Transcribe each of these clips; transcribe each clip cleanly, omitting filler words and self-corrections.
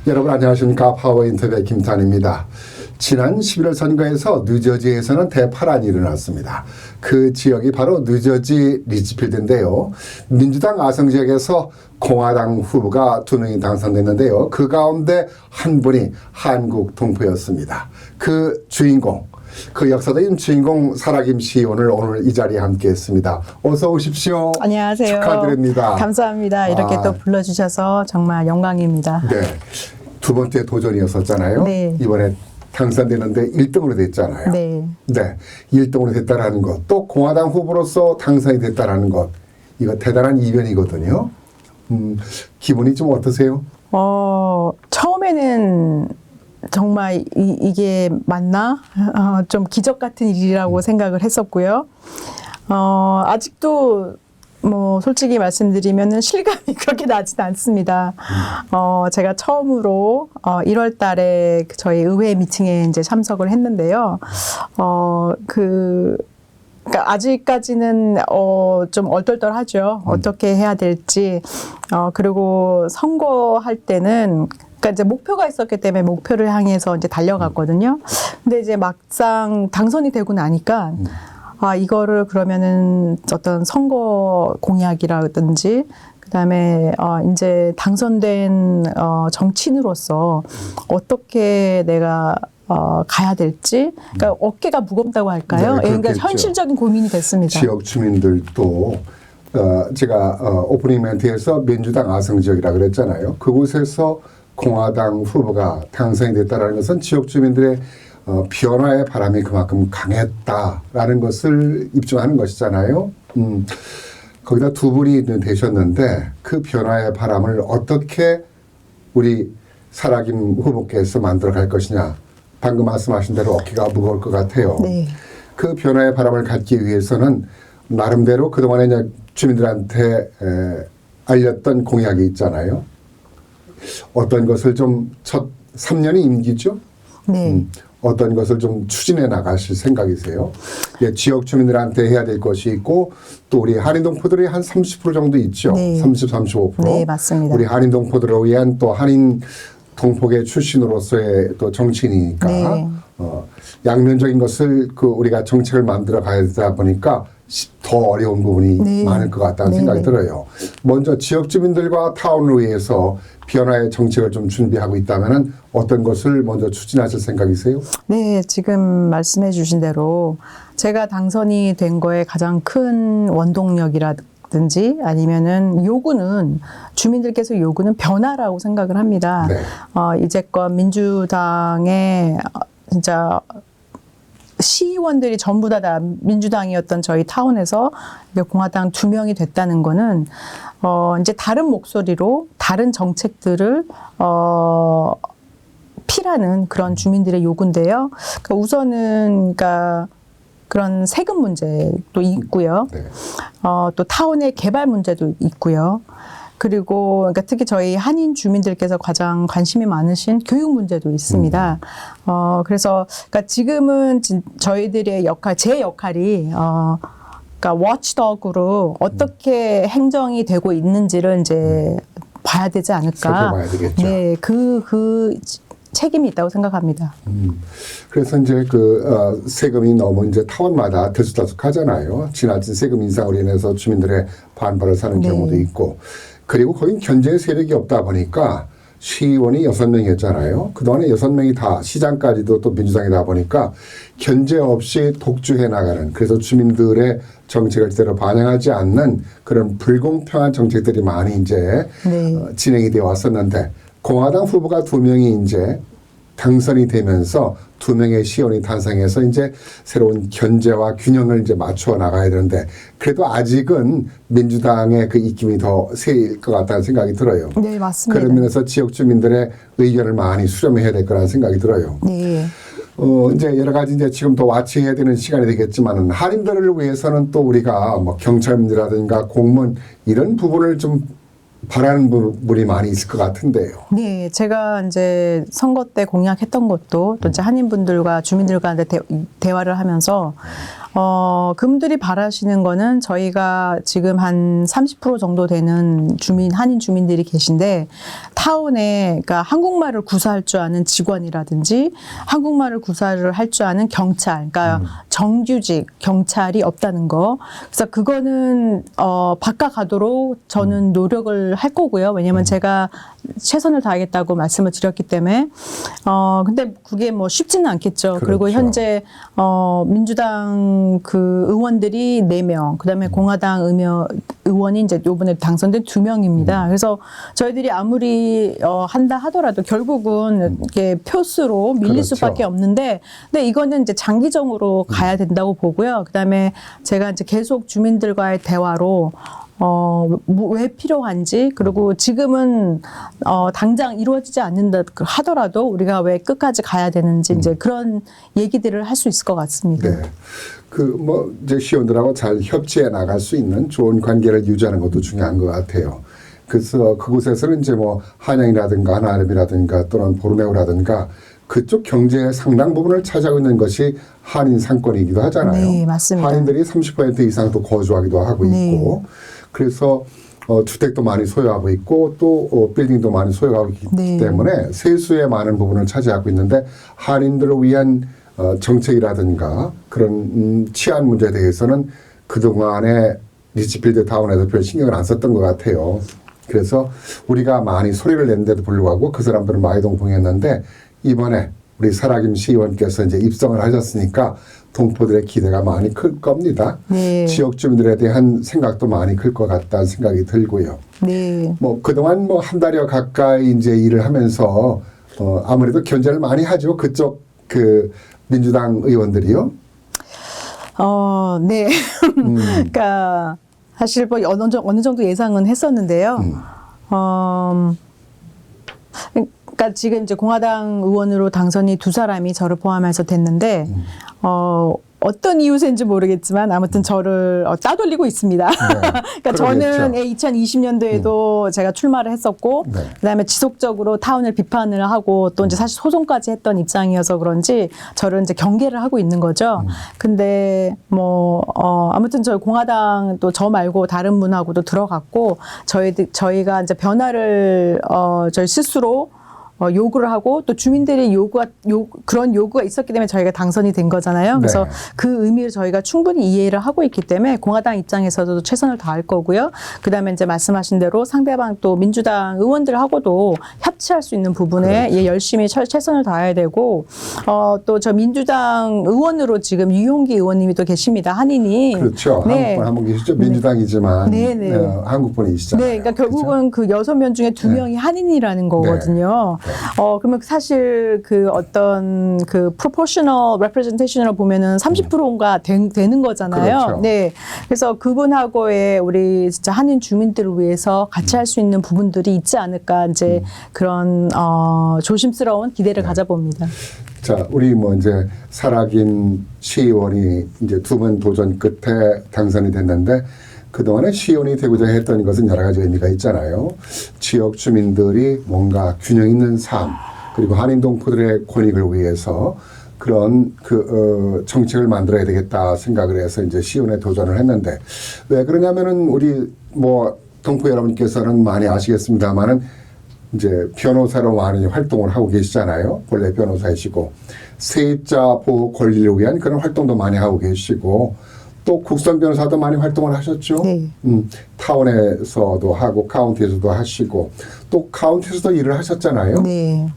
여러분 안녕하십니까. 파워 인터뷰의 김탄입니다. 지난 11월 선거에서 뉴저지에서는 대파란이 일어났습니다. 그 지역이 바로 뉴저지 리치필드인데요. 민주당 아성 지역에서 공화당 후보가 2명이 당선됐는데요. 그 가운데 한 분이 한국 동포였습니다. 그 주인공, 그 역사적인 주인공 사라김 시의원을 오늘 이 자리에 함께했습니다. 어서 오십시오. 안녕하세요. 축하드립니다. 감사합니다. 이렇게 또 불러주셔서 정말 영광입니다. 네, 두 번째 도전이었었잖아요. 네. 이번에 당선되는데 1등으로 됐잖아요. 네. 네, 1등으로 됐다라는 것, 또 공화당 후보로서 당선이 됐다라는 것, 이거 대단한 이변이거든요. 기분이 좀 어떠세요? 처음에는 정말 이게 맞나? 좀 기적 같은 일이라고 생각을 했었고요. 아직도 뭐 솔직히 말씀드리면은 실감이 그렇게 나진 않습니다. 제가 처음으로 1월 달에 저희 의회 미팅에 이제 참석을 했는데요. 그러니까 아직까지는 좀 얼떨떨하죠. 어떻게 해야 될지. 그리고 선거할 때는 그러니까 이제 목표가 있었기 때문에 목표를 향해서 이제 달려갔거든요. 근데 이제 막상 당선이 되고 나니까 이거를 그러면은 어떤 선거 공약이라든지 그다음에 이제 당선된 정치인으로서 어떻게 내가 가야 될지, 그러니까 어깨가 무겁다고 할까요? 네, 그러니까 현실적인 고민이 됐습니다. 지역 주민들도 제가 오프닝 멘트에서 민주당 아성 지역이라 그랬잖아요. 그곳에서 공화당 후보가 당선이 됐다는 것은 지역 주민들의 변화의 바람이 그만큼 강했다라는 것을 입증하는 것이잖아요. 거기다 두 분이 되셨는데 그 변화의 바람을 어떻게 우리 사라김 후보께서 만들어 갈 것이냐. 방금 말씀하신 대로 어깨가 무거울 것 같아요. 네. 그 변화의 바람을 갖기 위해서는 나름대로 그동안에 이제 주민들한테 알렸던 공약이 있잖아요. 어떤 것을 좀 첫 3년이 임기죠? 네. 어떤 것을 좀 추진해 나가실 생각이세요? 예, 지역 주민들한테 해야 될 것이 있고 또 우리 한인동포들이 한 30% 정도 있죠. 네. 30, 35%. 네, 맞습니다. 우리 한인동포들을 위한 또 한인 동포계 출신으로서의 또 정치인이니까 네. 양면적인 것을 우리가 정책을 만들어 가야 되다 보니까 더 어려운 부분이 네. 많을 것 같다는 네. 생각이 들어요. 먼저 지역 주민들과 타운을 위해서 변화의 정책을 좀 준비하고 있다면 어떤 것을 먼저 추진하실 생각이세요? 네, 지금 말씀해 주신 대로 제가 당선이 된 거에 가장 큰 원동력이라든지 아니면은 요구는 주민들께서 요구는 변화라고 생각을 합니다. 네. 이제껏 민주당의 진짜 시의원들이 전부 다 민주당이었던 저희 타운에서 공화당 2명이 됐다는 거는 이제 다른 목소리로 다른 정책들을 피라는 그런 주민들의 요구인데요. 그러니까 우선은 그러니까 그런 세금 문제도 있고요. 네. 또 타운의 개발 문제도 있고요. 그리고 그러니까 특히 저희 한인 주민들께서 가장 관심이 많으신 교육 문제도 있습니다. 그래서 그러니까 지금은 저희들의 역할, 제 역할이 그러니까 워치덕으로 어떻게 행정이 되고 있는지를 이제 봐야 되지 않을까. 살펴봐야 되겠죠. 네, 그 책임이 있다고 생각합니다. 그래서 이제 세금이 너무 이제 타운마다 들쑥날쑥하잖아요. 지나친 세금 인상으로 인해서 주민들의 반발을 사는 네. 경우도 있고, 그리고 거긴 견제 세력이 없다 보니까 시의원이 6명이었잖아요. 그동안에 6명이 다 시장까지도 또 민주당이다 보니까 견제 없이 독주해 나가는, 그래서 주민들의 정책을 제대로 반영하지 않는 그런 불공평한 정책들이 많이 이제 네. 진행이 되어 왔었는데, 공화당 후보가 2명이 이제 당선이 되면서 2명의 시의원이 탄생해서 이제 새로운 견제와 균형을 이제 맞춰 나가야 되는데, 그래도 아직은 민주당의 그 입김이 더 세일 것 같다는 생각이 들어요. 네, 맞습니다. 그런 면에서 지역 주민들의 의견을 많이 수렴해야 될 거라는 생각이 들어요. 네. 이제 여러 가지 이제 지금 더 와치해야 되는 시간이 되겠지만은, 한인들을 위해서는 또 우리가 뭐 경찰분들이라든가 공무원 이런 부분을 좀 바라는 부분이 많이 있을 것 같은데요. 네, 제가 이제 선거 때 공약했던 것도 또 이제 한인분들과 주민들과 대화를 하면서 그분들이 바라시는 거는 저희가 지금 한 30% 정도 되는 한인 주민들이 계신데 타운에 그러니까 한국말을 구사할 줄 아는 직원이라든지 한국말을 구사를 할 줄 아는 경찰, 그러니까 정규직 경찰이 없다는 거. 그래서 그거는 바꿔가도록 저는 노력을 할 거고요. 왜냐하면 제가 최선을 다하겠다고 말씀을 드렸기 때문에 근데 그게 뭐 쉽지는 않겠죠. 그렇죠. 그리고 현재 민주당 그 의원들이 4명, 그다음에 공화당 의원이 이제 요번에 당선된 2명입니다. 그래서 저희들이 아무리 한다 하더라도 결국은 이게 표수로 밀릴 그렇죠. 수밖에 없는데, 근데 이거는 이제 장기적으로 가야 된다고 보고요. 그다음에 제가 이제 계속 주민들과의 대화로 왜 필요한지, 그리고 지금은 당장 이루어지지 않는다 하더라도 우리가 왜 끝까지 가야 되는지 이제 그런 얘기들을 할 수 있을 것 같습니다. 네. 이제 시원들하고 잘 협치해 나갈 수 있는 좋은 관계를 유지하는 것도 중요한 것 같아요. 그래서 그곳에서는 이제 뭐 한양이라든가 하나름이라든가 또는 보르네오라든가 그쪽 경제의 상당 부분을 차지하고 있는 것이 한인 상권이기도 하잖아요. 네, 맞습니다. 한인들이 30% 이상 또 거주하기도 하고 네. 있고, 그래서 주택도 많이 소유하고 있고 또 빌딩도 많이 소유하고 있기 네. 때문에 세수의 많은 부분을 차지하고 있는데 한인들을 위한 정책이라든가 그런 치안 문제에 대해서는 그동안에 리치필드 타운에서 별 신경을 안 썼던 것 같아요. 그래서 우리가 많이 소리를 냈는데도 불구하고 그 사람들은 많이 동봉했는데 이번에 우리 사라김 시의원께서 이제 입성을 하셨으니까 동포들의 기대가 많이 클 겁니다. 네. 지역 주민들에 대한 생각도 많이 클 것 같다는 생각이 들고요. 네. 그동안 한 달여 가까이 이제 일을 하면서 아무래도 견제를 많이 하죠. 그쪽 민주당 의원들이요. 네. 그러니까 사실 뭐 어느 정도 예상은 했었는데요. 그러니까 지금 이제 공화당 의원으로 당선이 2사람이 저를 포함해서 됐는데 어떤 이유인지 모르겠지만 아무튼 저를 따돌리고 있습니다. 네, 그러니까 저는 2020년도에도 제가 출마를 했었고, 네. 그다음에 지속적으로 타운을 비판을 하고 또 이제 사실 소송까지 했던 입장이어서 그런지 저를 이제 경계를 하고 있는 거죠. 근데 아무튼 저 공화당 또 저 말고 다른 분하고도 들어갔고 저희가 이제 변화를 저희 스스로 요구를 하고 또 주민들의 그런 요구가 있었기 때문에 저희가 당선이 된 거잖아요. 그래서 네. 그 의미를 저희가 충분히 이해를 하고 있기 때문에 공화당 입장에서도 최선을 다할 거고요. 그다음에 이제 말씀하신 대로 상대방 또 민주당 의원들하고도 협치할 수 있는 부분에 그렇죠. 열심히 최선을 다해야 되고 또 저 민주당 의원으로 지금 유용기 의원님이 또 계십니다. 한인이. 그렇죠. 네. 한국분 한 분 계시죠. 민주당이지만 네, 네. 한국분이시잖아요. 네, 그러니까 결국은 그 6명 중에 2명이 한인이라는 거거든요. 그러면 사실 그 어떤 그 proportional representation으로 보면은 30%가 되는 거잖아요. 그렇죠. 네. 그래서 그분하고의 우리 진짜 한인 주민들을 위해서 같이 할 수 있는 부분들이 있지 않을까 이제 그런 조심스러운 기대를 가져봅니다. 자, 우리 이제 사라김 시의원이 이제 2번 도전 끝에 당선이 됐는데 그동안에 시의원이 되고자 했던 것은 여러 가지 의미가 있잖아요. 지역 주민들이 뭔가 균형 있는 삶, 그리고 한인 동포들의 권익을 위해서 그런 정책을 만들어야 되겠다 생각을 해서 이제 시의원에 도전을 했는데 왜 그러냐면은 우리 동포 여러분께서는 많이 아시겠습니다만은 이제 변호사로 많이 활동을 하고 계시잖아요. 본래 변호사이시고 세입자 보호 권리를 위한 그런 활동도 많이 하고 계시고 또 국선 변호사도 많이 활동을 하셨죠. 네. 타운에서도 하고 카운티에서도 하시고 또 카운티에서도 일을 하셨잖아요. 네.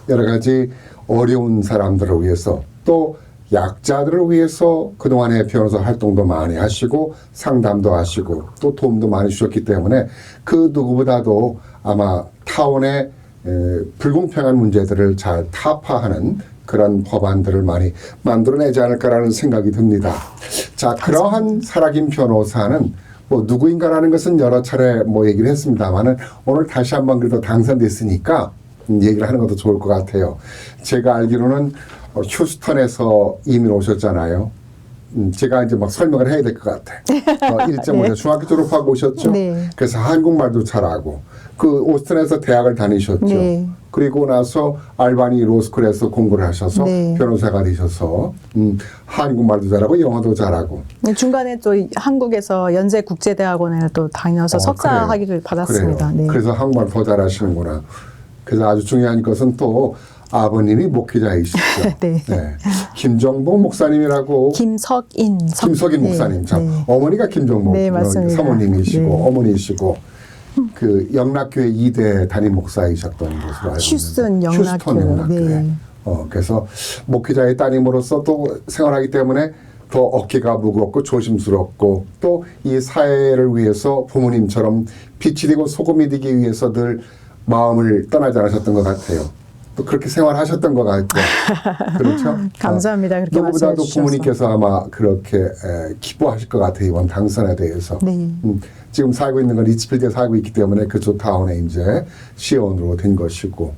여러 가지 어려운 사람들을 위해서 또 약자들을 위해서 그동안에 변호사 활동도 많이 하시고 상담도 하시고 또 도움도 많이 주셨기 때문에 그 누구보다도 아마 타운의 불공평한 문제들을 잘 타파하는 그런 법안들을 많이 만들어내지 않을까라는 생각이 듭니다. 자, 그러한 사라김 변호사는 누구인가라는 것은 여러 차례 얘기를 했습니다만은 오늘 다시 한번 그래도 당선됐으니까 얘기를 하는 것도 좋을 것 같아요. 제가 알기로는 휴스턴에서 이민 오셨잖아요. 제가 이제 설명을 해야 될 것 같아. 1.5년 네. 중학교 졸업하고 오셨죠. 네. 그래서 한국말도 잘하고 그 오스틴에서 대학을 다니셨죠. 네. 그리고 나서 알바니 로스쿨에서 공부를 하셔서 네. 변호사가 되셔서 한국말도 잘하고 영어도 잘하고. 중간에 또 한국에서 연세국제대학원을 또 다녀서 석사 그래요. 학위를 받았습니다. 그래요. 네. 그래서 한국말 더 잘하시는구나. 그래서 아주 중요한 것은 또 아버님이 목회자이시죠. 네. 김정복 목사님이라고. 김석인 김석인 네. 목사님. 참 네. 어머니가 김정복 네, 맞습니다. 사모님이시고 네. 어머니시고 그 영락교회 2대 담임 목사이셨던 것으로 알고 있는데. 휴스턴 휴스턴 영락교회. 네. 그래서 목회자의 따님으로서 또 생활하기 때문에 더 어깨가 무겁고 조심스럽고 또 이 사회를 위해서 부모님처럼 빛이 되고 소금이 되기 위해서 늘 마음을 떠나지 않으셨던 것 같아요. 또 그렇게 생활하셨던 것 같고. 그렇죠? 감사합니다. 그렇게 말씀해 누구보다도 주셔서. 부모님께서 아마 그렇게 기뻐하실 것 같아요. 이번 당선에 대해서. 네. 지금 살고 있는 건 리치필드에 살고 있기 때문에 그쪽 타운에 이제 시의원으로 된 것이고.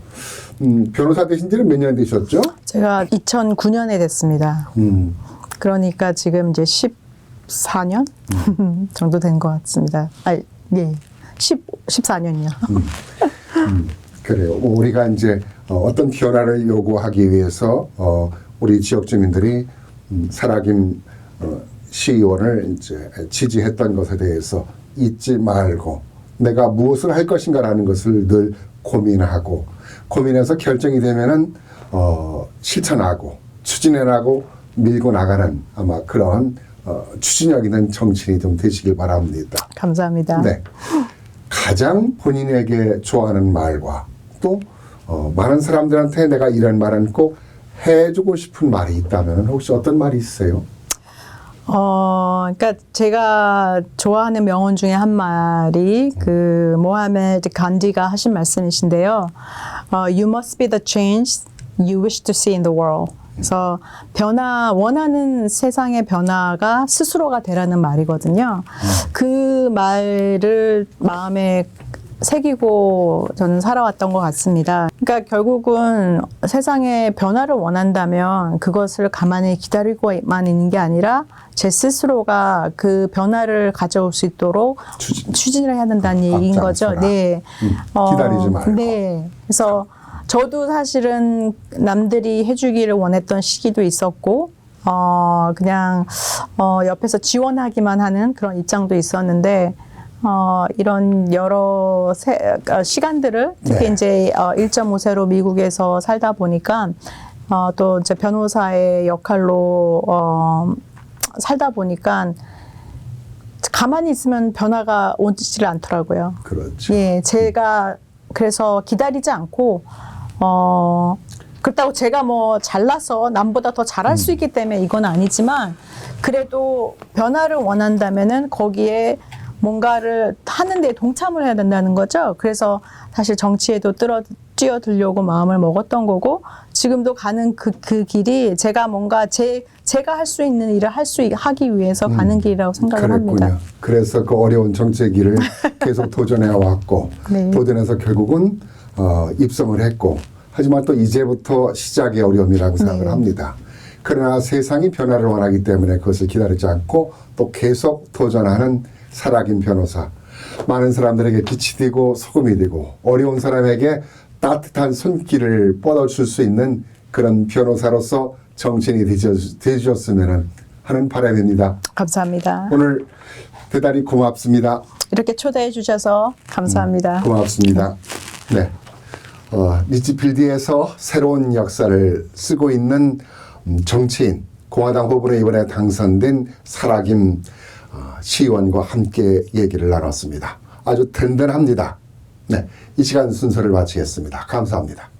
변호사 되신 지는 몇 년 되셨죠? 제가 2009년에 됐습니다. 그러니까 지금 이제 14년 정도 된 것 같습니다. 예. 14년이요. 그래요. 우리가 이제 어떤 변화를 요구하기 위해서 우리 지역 주민들이 살아김 시의원을 이제 지지했던 것에 대해서 잊지 말고 내가 무엇을 할 것인가라는 것을 늘 고민하고 고민해서 결정이 되면은 실천하고 추진해나고 밀고 나가는 아마 그런 추진력 있는 정치인이 좀 되시길 바랍니다. 감사합니다. 네. 가장 본인에게 좋아하는 말과 또 많은 사람들한테 내가 이런 말은 꼭 해주고 싶은 말이 있다면 혹시 어떤 말이 있으세요? 그러니까 제가 좋아하는 명언 중에 한 말이 그 모하메드 간디가 하신 말씀이신데요. You must be the change you wish to see in the world. 그래서 원하는 세상의 변화가 스스로가 되라는 말이거든요. 그 말을 마음에 새기고 저는 살아왔던 것 같습니다. 그러니까 결국은 세상에 변화를 원한다면 그것을 가만히 기다리고만 있는 게 아니라 제 스스로가 그 변화를 가져올 수 있도록 추진을 해야 된다는 얘기인 거죠. 앞장서라. 네. 기다리지 말고. 네. 그래서 저도 사실은 남들이 해주기를 원했던 시기도 있었고, 그냥, 옆에서 지원하기만 하는 그런 입장도 있었는데, 이런 여러 시간들을 특히 네. 이제 1.5세로 미국에서 살다 보니까, 또 이제 변호사의 역할로, 살다 보니까, 가만히 있으면 변화가 오지를 않더라고요. 그렇죠. 예, 제가 그래서 기다리지 않고, 그렇다고 제가 뭐 잘나서 남보다 더 잘할 수 있기 때문에 이건 아니지만, 그래도 변화를 원한다면은 거기에 뭔가를 하는데 동참을 해야 된다는 거죠. 그래서 사실 정치에도 뛰어들려고 마음을 먹었던 거고, 지금도 가는 그 길이 제가 뭔가 제가 할 수 있는 일을 하기 위해서 가는 길이라고 생각을 그랬군요. 합니다. 그래서 그 어려운 정치의 길을 계속 도전해 왔고 네. 도전해서 결국은 입성을 했고 하지만 또 이제부터 시작의 어려움이라고 생각을 네. 합니다. 그러나 세상이 변화를 원하기 때문에 그것을 기다리지 않고 또 계속 도전하는 살아긴 변호사. 많은 사람들에게 빛이 되고 소금이 되고 어려운 사람에게 따뜻한 손길을 뻗어줄 수 있는 그런 변호사로서 정치인이 되주셨으면 하는 바람입니다. 감사합니다. 오늘 대단히 고맙습니다. 이렇게 초대해 주셔서 감사합니다. 고맙습니다. 네. 리치필드에서 새로운 역사를 쓰고 있는 정치인, 공화당 후보로 이번에 당선된 살아김 시의원과 함께 얘기를 나눴습니다. 아주 든든합니다. 네. 이 시간 순서를 마치겠습니다. 감사합니다.